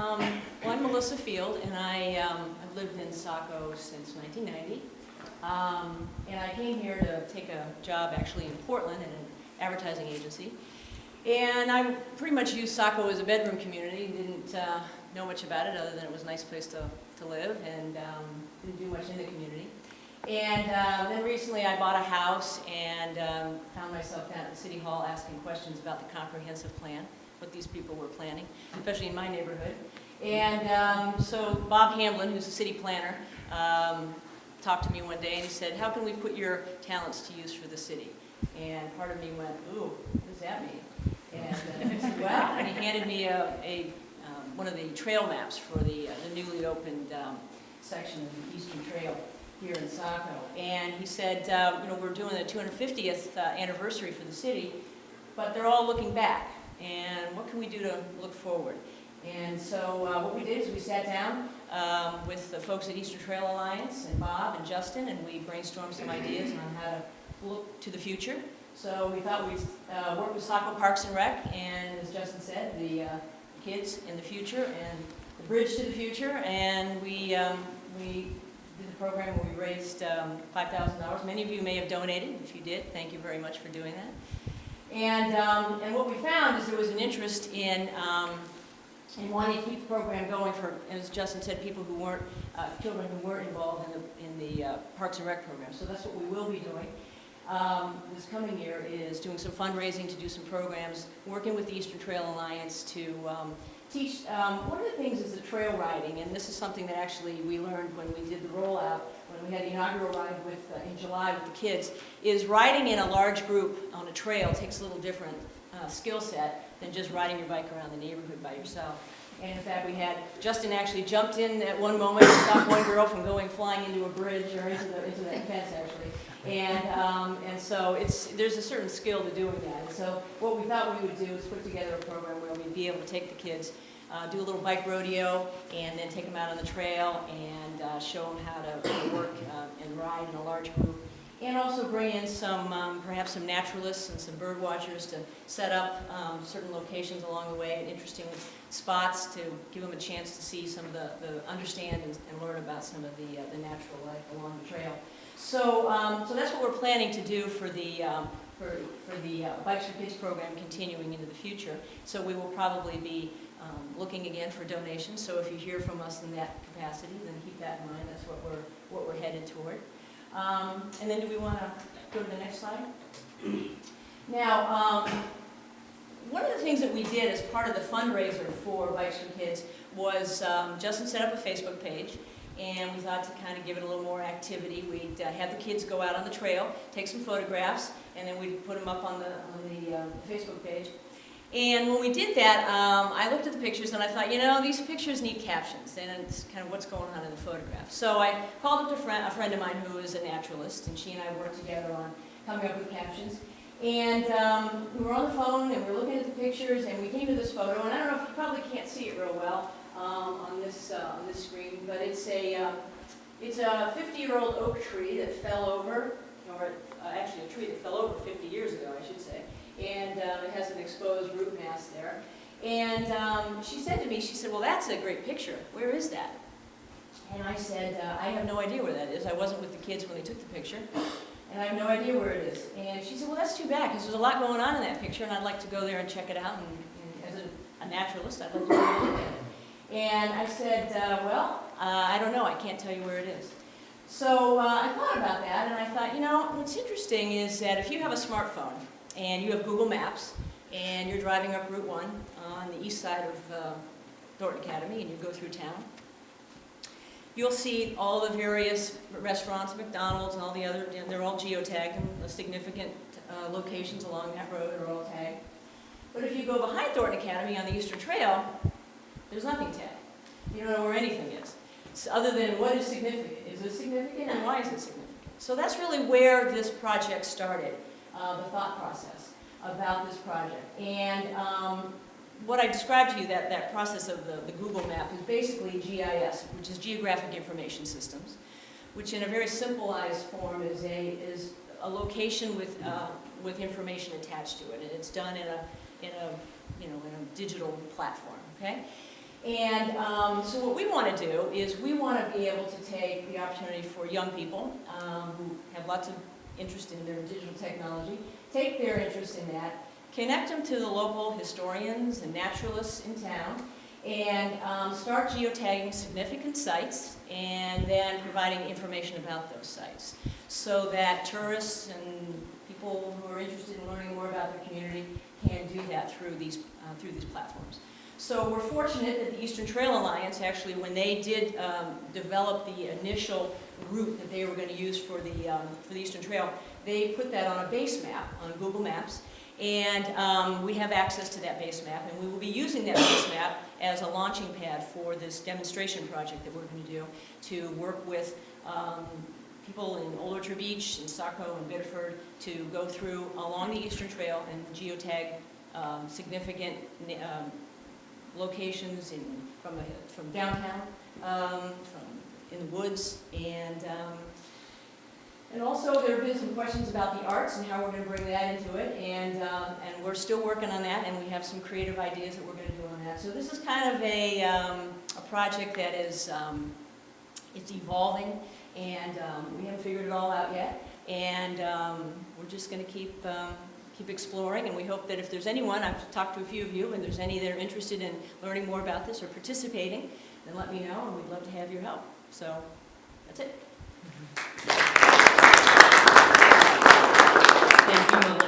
Well, I'm Melissa Field, and I've lived in Saco since 1990. And I came here to take a job actually in Portland in an advertising agency. And I pretty much used Saco as a bedroom community. Didn't know much about it other than it was a nice place to live, and didn't do much in the community. And then recently I bought a house and found myself down at City Hall asking questions about the comprehensive plan, what these people were planning, especially in my neighborhood. And so Bob Hamblin, who's the city planner, talked to me one day and he said, "How can we put your talents to use for the city?" And part of me went, "Ooh, what does that mean?" And I said, "Well," and he handed me one of the trail maps for the newly opened section of the Eastern Trail here in Saco. And he said, you know, we're doing the 250th anniversary for the city, but they're all looking back. And what can we do to look forward? And so what we did is we sat down with the folks at Eastern Trail Alliance and Bob and Justin, and we brainstormed some ideas on how to look to the future. So we thought we'd work with Saco Parks and Rec, and as Justin said, the kids in the future and the bridge to the future. And we did the program where we raised $5,000. Many of you may have donated. If you did, thank you very much for doing that. And what we found is there was an interest in wanting to keep the program going for, as Justin said, people who weren't, children who weren't involved in the Parks and Rec program. So that's what we will be doing. This coming year is doing some fundraising to do some programs, working with the Eastern Trail Alliance to teach. One of the things is the trail riding, and this is something that actually we learned when we did the rollout, when we had the inaugural ride in July with the kids, is riding in a large group on a trail takes a little different skill set than just riding your bike around the neighborhood by yourself. And in fact, Justin actually jumped in at one moment and stopped one girl from going flying into a bridge or into that fence actually. And so there's a certain skill to doing that. And so what we thought we would do is put together a program where we'd be able to take the kids, do a little bike rodeo, and then take them out on the trail and show them how to work and ride in a large group. And also bring in perhaps some naturalists and some bird watchers to set up certain locations along the way and interesting spots to give them a chance to see some of understand and learn about some of the natural life along the trail. So that's what we're planning to do for the Bikes for Kids program continuing into the future. So we will probably be looking again for donations. So if you hear from us in that capacity, then keep that in mind. That's what we're headed toward. And then do we want to go to the next slide? Now, one of the things that we did as part of the fundraiser for Bikes for Kids was Justin set up a Facebook page, and we thought to kind of give it a little more activity. We'd have the kids go out on the trail, take some photographs, and then we'd put them up on the Facebook page. And when we did that, I looked at the pictures and I thought, you know, these pictures need captions, and it's kind of what's going on in the photograph. So I called up a friend of mine who is a naturalist, and she and I worked together on coming up with captions. And we were on the phone and we were looking at the pictures, and we came to this photo, and I don't know if you probably can't see it real well on this screen, but it's a 50-year-old oak tree that fell over, or actually a tree that fell over 50 years ago, I should say. And it has an exposed root mass there. And she said to me, she said, "Well, that's a great picture. Where is that?" And I said, "I have no idea where that is. I wasn't with the kids when they took the picture, and I have no idea where it is." And she said, "Well, that's too bad, because there's a lot going on in that picture, and I'd like to go there and check it out. And as a naturalist, I'd like to go look at it." And I said, "Well, I don't know. I can't tell you where it is." So I thought about that, and I thought, you know, what's interesting is that if you have a smartphone, and you have Google Maps, and you're driving up Route 1 on the east side of Thornton Academy, and you go through town, you'll see all the various restaurants, McDonald's and all the other, they're all geotagged, and the significant locations along that road are all tagged. But if you go behind Thornton Academy on the Eastern Trail, there's nothing tagged. You don't know where anything is, other than what is significant. Is it significant, and why is it significant? So that's really where this project started. The thought process about this project. And what I described to you, that process of the Google map, is basically GIS, which is Geographic Information Systems, which in a very simplified form is a location with information attached to it, and it's done in a digital platform. Okay. And so what we want to do is we want to be able to take the opportunity for young people who have lots of interest in their digital technology, take their interest in that, connect them to the local historians and naturalists in town, and start geotagging significant sites and then providing information about those sites so that tourists and people who are interested in learning more about their community can do that through these platforms. So we're fortunate that the Eastern Trail Alliance, actually, when they did develop the initial route that they were going to use for the Eastern Trail, they put that on a base map on Google Maps, and we have access to that base map, and we will be using that base map as a launching pad for this demonstration project that we're going to do to work with people in Old Orchard Beach, in Saco, and Biddeford to go through along the Eastern Trail and geotag significant locations from downtown, in the woods, and also there have been some questions about the arts and how we're going to bring that into it, and we're still working on that, and we have some creative ideas that we're going to do on that. So this is kind of a project that is it's evolving, and we haven't figured it all out yet, and we're just going to keep exploring, and we hope that if there's anyone, I've talked to a few of you, and there's any that are interested in learning more about this or participating, then let me know, and we'd love to have your help. So that's it. Thank you,